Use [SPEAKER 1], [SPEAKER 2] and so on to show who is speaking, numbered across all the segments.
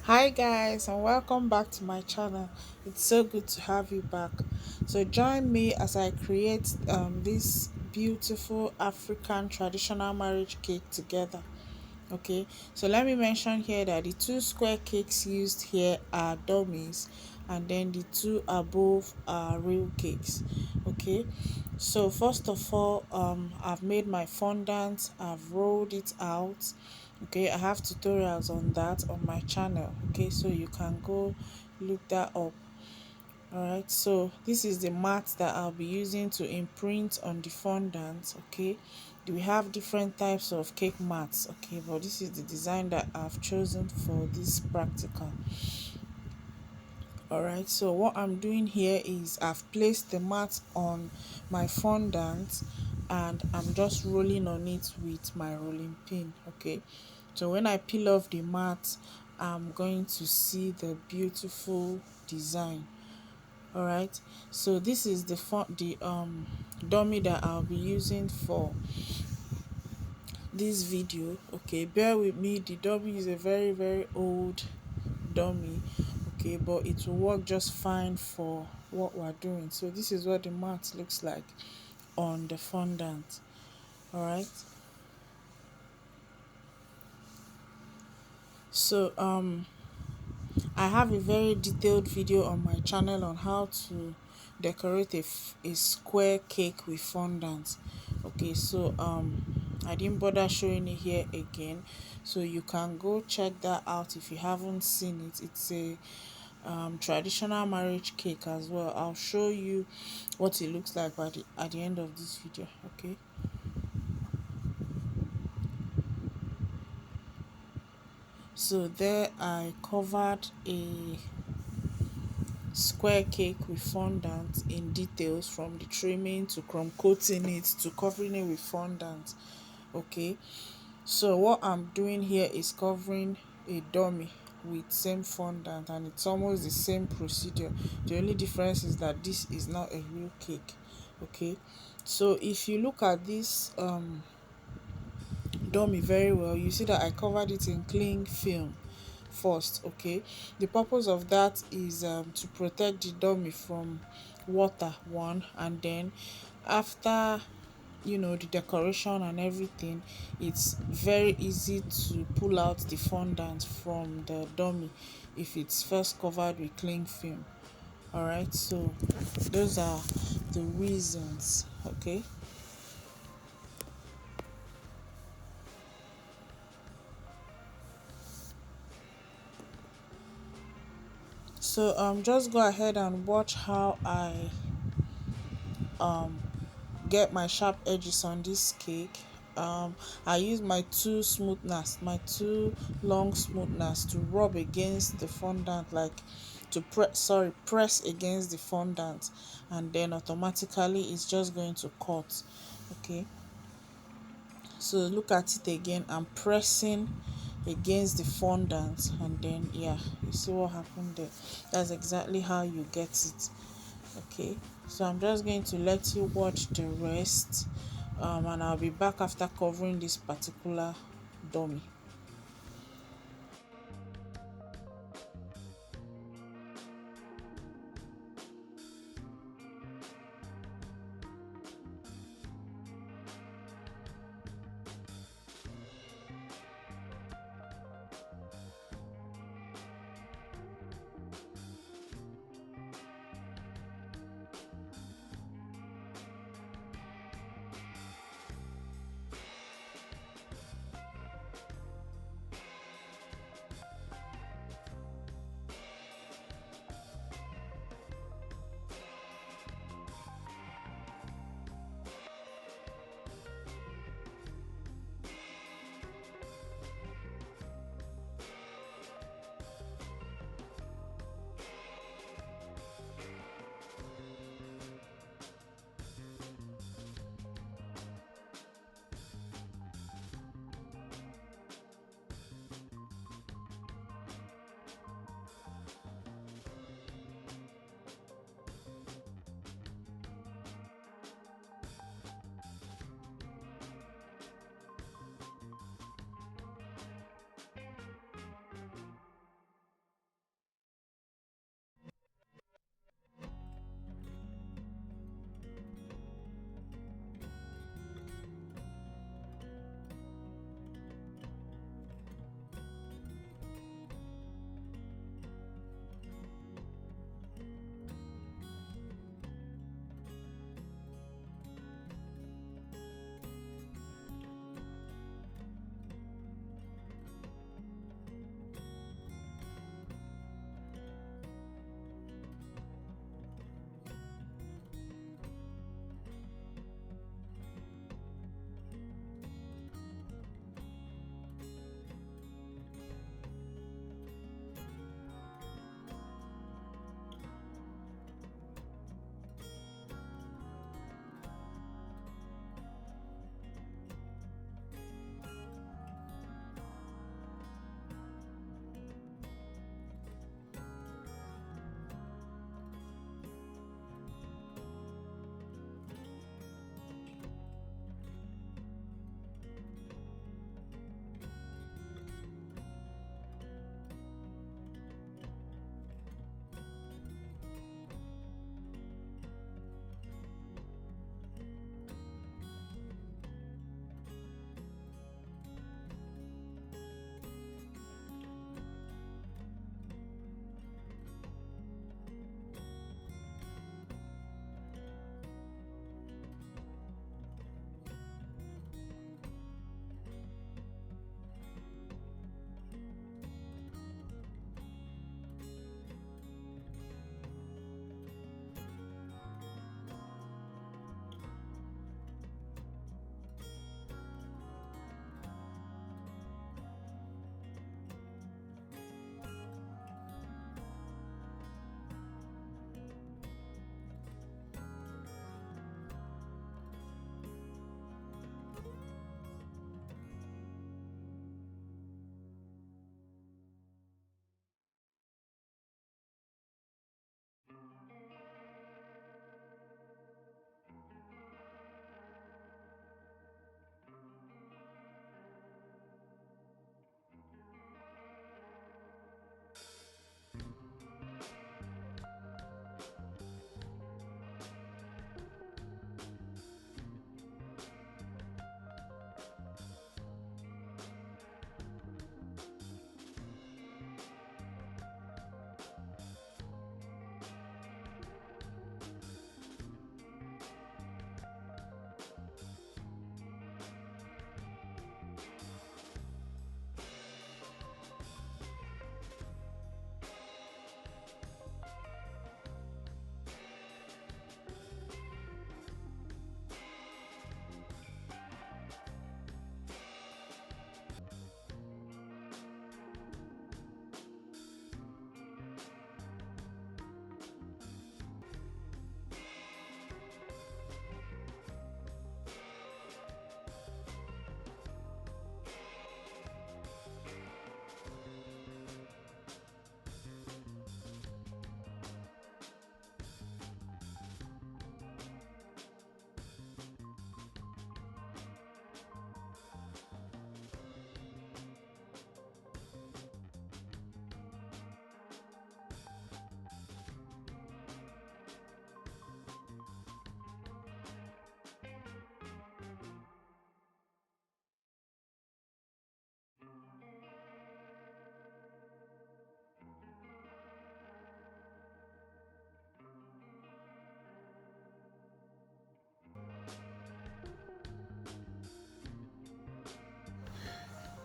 [SPEAKER 1] Hi guys, and welcome back to my channel. It's so good to have you back. So join me as I create this beautiful African traditional marriage cake together. Okay, so let me mention here that the two square cakes used here are dummies, and then the two above are real cakes. Okay, so first of all, I've made my fondant, I've rolled it out. Okay, I have tutorials on that on my channel. Okay, so you can go look that up. Alright, so this is the mat that I'll be using to imprint on the fondant. Okay, we have different types of cake mats. Okay, but this is the design that I've chosen for this practical. Alright, so what I'm doing here is I've placed the mat on my fondant and I'm just rolling on it with my rolling pin. Okay, so when I peel off the mat, I'm going to see the beautiful design. Alright, so this is the dummy that I'll be using for this video. Okay, bear with me, the dummy is a very old dummy. Okay, but it will work just fine for what we're doing. So this is what the mat looks like on the fondant. Alright, so I have a very detailed video on my channel on how to decorate a square cake with fondant. Okay, so I didn't bother showing it here again, so you can go check that out if you haven't seen it. It's a traditional marriage cake as well. I'll show you what it looks like at the end of this video. Okay, so there I covered a square cake with fondant in details, from the trimming to crumb coating it to covering it with fondant. Okay, so what I'm doing here is covering a dummy with same fondant, and it's almost the same procedure. The only difference is that this is not a real cake. Okay, so if you look at this dummy very well, you see that I covered it in cling film first. Okay, the purpose of that is to protect the dummy from water, one, and then after the decoration and everything, it's very easy to pull out the fondant from the dummy if it's first covered with cling film. All right, so those are the reasons. Okay, so just go ahead and watch how I get my sharp edges on this cake. I use my two long smoothness to rub against the fondant, like to press against the fondant, and then automatically it's just going to cut. Okay, so look at it again. I'm pressing against the fondant, and then yeah, you see what happened there. That's exactly how you get it. Okay, so I'm just going to let you watch the rest, and I'll be back after covering this particular dummy.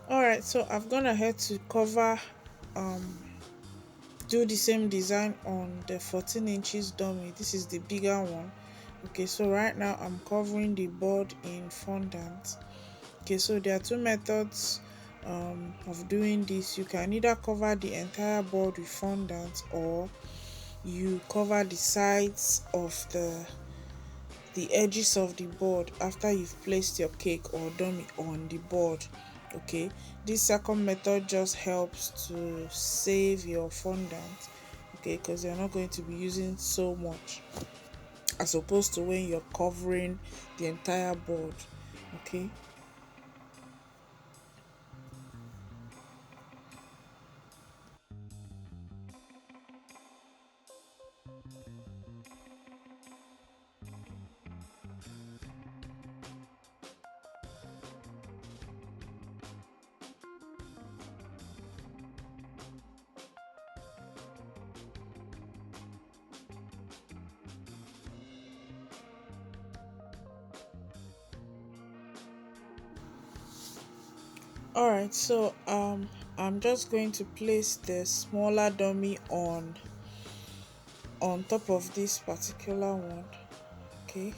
[SPEAKER 1] All right, so I've gone ahead to cover, do the same design on the 14 inches dummy. This is the bigger one. Okay, so right now I'm covering the board in fondant. Okay, so there are two methods of doing this. You can either cover the entire board with fondant, or you cover the sides of the edges of the board after you've placed your cake or dummy on the board. Okay, this second method just helps to save your fondant, okay, because you're not going to be using so much as opposed to when you're covering the entire board. Okay. All right, so I'm just going to place the smaller dummy on top of this particular one. Okay,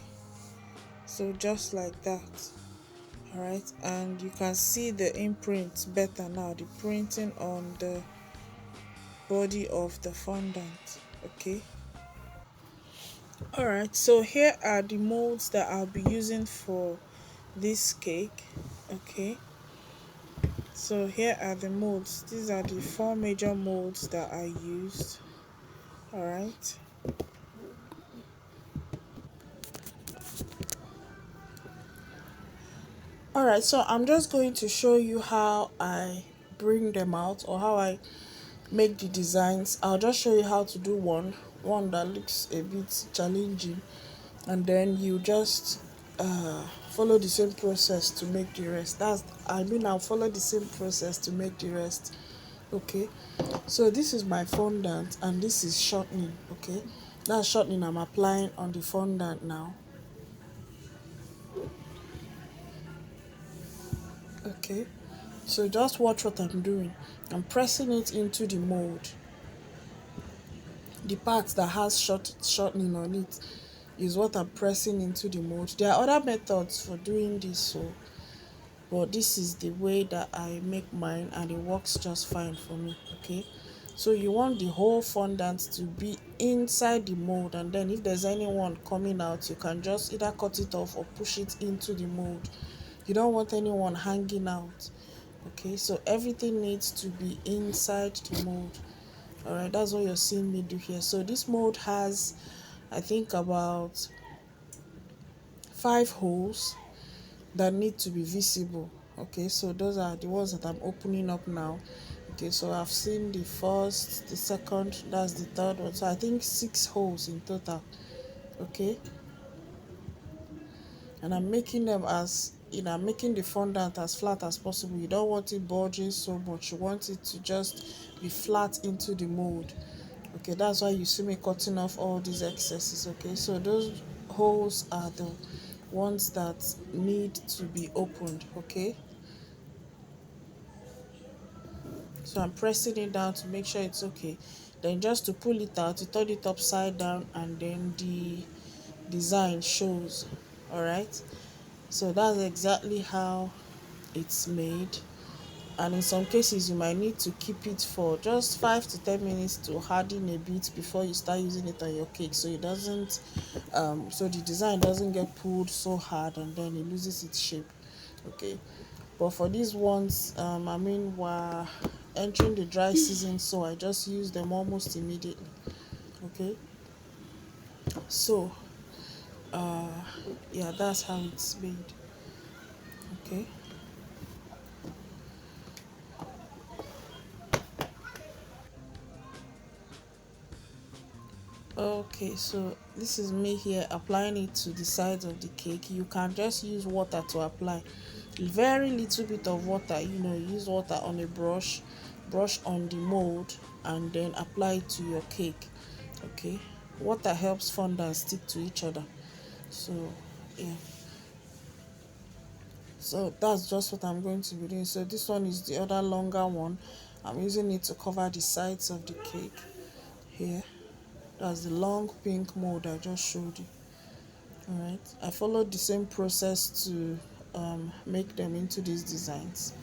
[SPEAKER 1] so just like that. All right, and you can see the imprint better now, the printing on the body of the fondant. Okay. All right, so here are the molds that I'll be using for this cake. Okay, so here are the molds. These are the four major molds that I used. All right. All right, so I'm just going to show you how I bring them out, or how I make the designs. I'll just show you how to do one that looks a bit challenging, and then you just follow the same process to make the rest. I'll follow the same process to make the rest. Okay, so this is my fondant and this is shortening. Okay, that's shortening I'm applying on the fondant now. Okay, so just watch what I'm doing. I'm pressing it into the mold. The part that has shortening on it is what I'm pressing into the mold. There are other methods for doing this, so but this is the way that I make mine and it works just fine for me. Okay, so you want the whole fondant to be inside the mold, and then if there's anyone coming out, you can just either cut it off or push it into the mold. You don't want anyone hanging out. Okay, so everything needs to be inside the mold. All right, that's what you're seeing me do here. So this mold has, I think, about 5 holes that need to be visible. Okay, so those are the ones that I'm opening up now. Okay, so I've seen the first, the second, that's the third one, so I think 6 holes in total. Okay, and I'm making them as, I'm making the fondant as flat as possible. You don't want it bulging so much, you want it to just be flat into the mold. Okay, that's why you see me cutting off all these excesses. Okay, so those holes are the ones that need to be opened. Okay, so I'm pressing it down to make sure it's okay. Then just to pull it out, you turn it upside down and then the design shows. All right, so that's exactly how it's made. And in some cases you might need to keep it for just 5 to 10 minutes to harden a bit before you start using it on your cake, so it doesn't so the design doesn't get pulled so hard and then it loses its shape. Okay, but for these ones, we're entering the dry season, so I just use them almost immediately. Okay, so yeah, that's how it's made. Okay. Okay, so this is me here applying it to the sides of the cake. You can just use water to apply. Very little bit of water, use water on a brush on the mold, and then apply it to your cake. Okay, water helps fondant stick to each other. So yeah. So that's just what I'm going to be doing. So this one is the other longer one. I'm using it to cover the sides of the cake here. That's the long pink mold I just showed you. All right, I followed the same process to make them into these designs.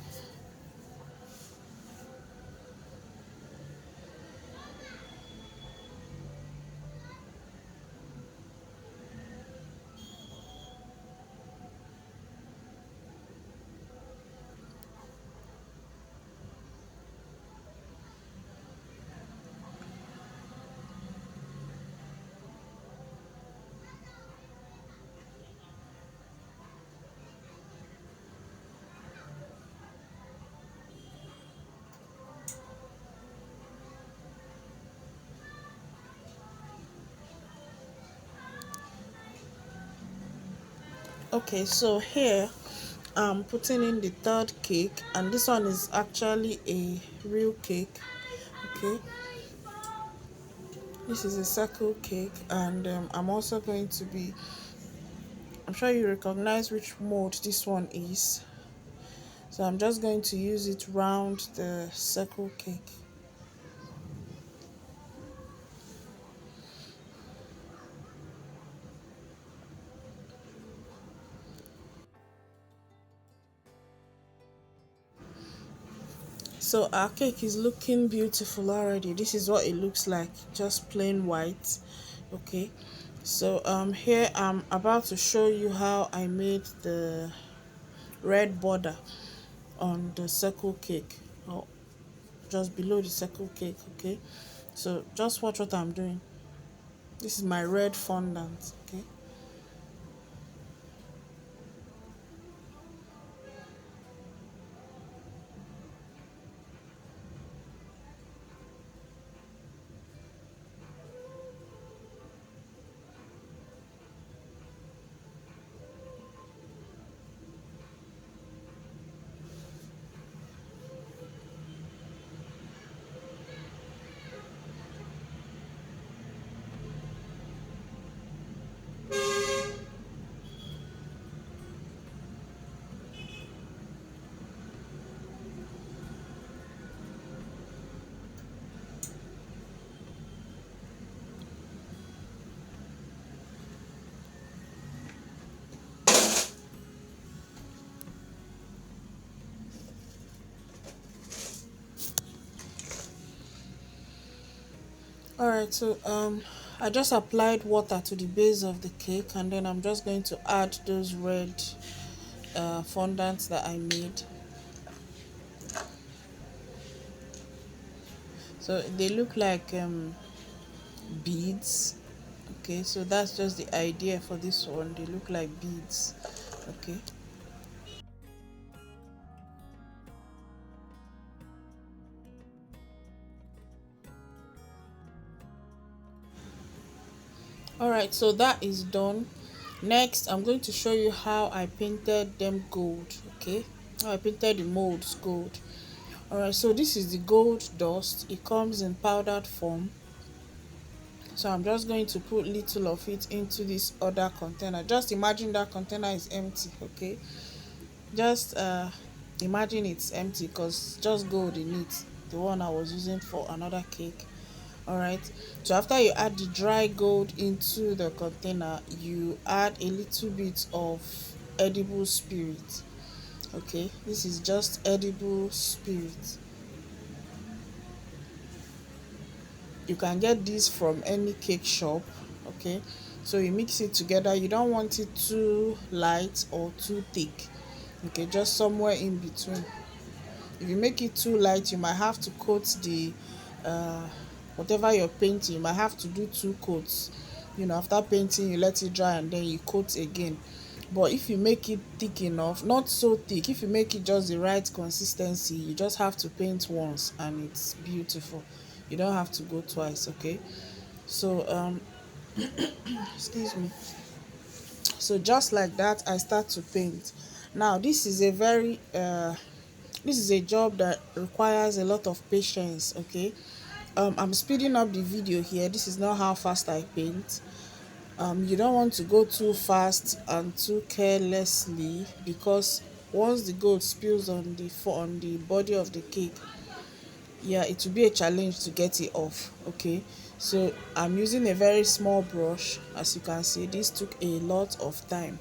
[SPEAKER 1] Okay, so here I'm putting in the third cake, and this one is actually a real cake. Okay, this is a circle cake, and I'm also going to be, I'm sure you recognize which mold this one is. So I'm just going to use it round the circle cake. So our cake is looking beautiful already. This is what it looks like, just plain white. Okay, so here I'm about to show you how I made the red border on the circle cake, or just below the circle cake. Okay, so just watch what I'm doing. This is my red fondant. Okay, all right, so I just applied water to the base of the cake, and then I'm just going to add those red fondants that I made. So they look like beads. Okay, so that's just the idea for this one. They look like beads. Okay, all right, so that is done. Next, I'm going to show you how I painted them gold. Okay, how I painted the molds gold. All right, so this is the gold dust. It comes in powdered form. So I'm just going to put little of it into this other container. Just imagine that container is empty. Okay, just imagine it's empty, because just gold in it, the one I was using for another cake. All right, so after you add the dry gold into the container, you add a little bit of edible spirit. Okay, this is just edible spirit. You can get this from any cake shop. Okay, so you mix it together. You don't want it too light or too thick. Okay, just somewhere in between. If you make it too light, you might have to coat the uh whatever you're painting. You might have to do two coats. After painting, you let it dry and then you coat again. But if you make it thick enough, not so thick, if you make it just the right consistency, you just have to paint once and it's beautiful. You don't have to go twice. Okay, so excuse me. So just like that, I start to paint. Now this is a job that requires a lot of patience. Okay, I'm speeding up the video here. This is not how fast I paint. You don't want to go too fast and too carelessly, because once the gold spills on the body of the cake, yeah, it will be a challenge to get it off. Okay, so I'm using a very small brush. As you can see, this took a lot of time.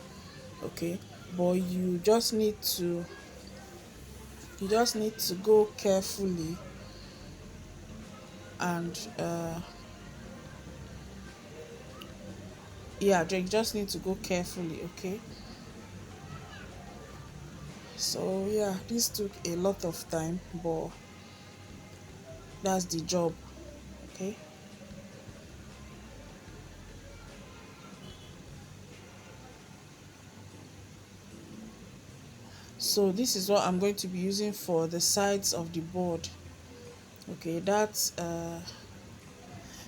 [SPEAKER 1] Okay, but you just need to go carefully, and yeah, you just need to go carefully. Okay, so yeah, this took a lot of time, but that's the job. Okay, so this is what I'm going to be using for the sides of the board. Okay, that's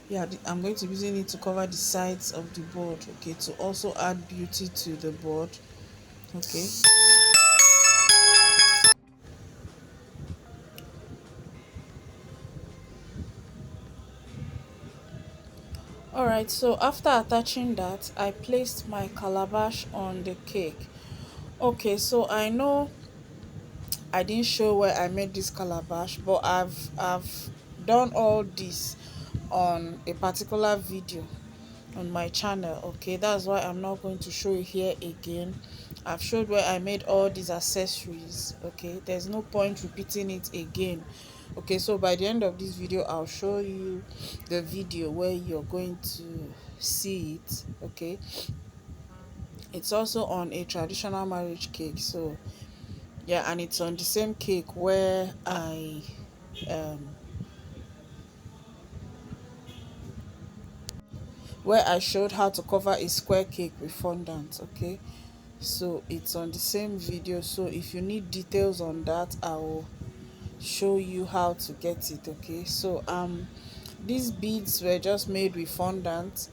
[SPEAKER 1] yeah, I'm going to be using it to cover the sides of the board. Okay, to also add beauty to the board. Okay, all right, so after attaching that, I placed my calabash on the cake. Okay, so I know I didn't show where I made this calabash, but I've done all this on a particular video on my channel. Okay, that's why I'm not going to show it here again. I've showed where I made all these accessories. Okay, there's no point repeating it again. Okay, so by the end of this video, I'll show you the video where you're going to see it. Okay, it's also on a traditional marriage cake. So yeah, and it's on the same cake um where I showed how to cover a square cake with fondant. Okay, so it's on the same video. So if you need details on that, I will show you how to get it. Okay, so these beads were just made with fondant.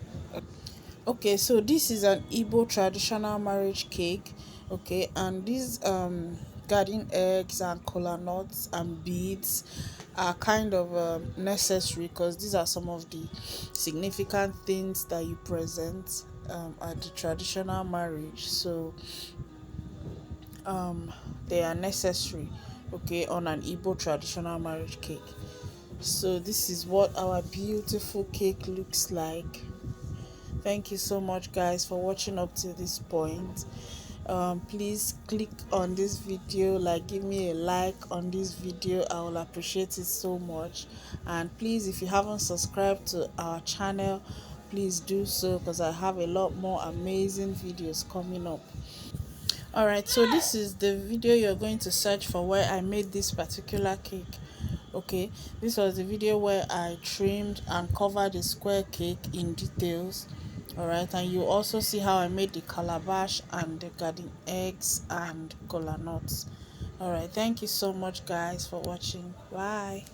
[SPEAKER 1] Okay, so this is an Igbo traditional marriage cake. Okay, and these garden eggs and kola nuts and beads are kind of necessary, because these are some of the significant things that you present at the traditional marriage. So they are necessary, okay, on an Igbo traditional marriage cake. So this is what our beautiful cake looks like. Thank you so much, guys, for watching up to this point. Please click on this video, like, give me a like on this video. I will appreciate it so much. And please, if you haven't subscribed to our channel, please do so, because I have a lot more amazing videos coming up. All right, so this is the video you're going to search for where I made this particular cake. Okay, this was the video where I trimmed and covered the square cake in details. All right, and you also see how I made the calabash and the garden eggs and kola nuts. All right, thank you so much, guys, for watching. Bye.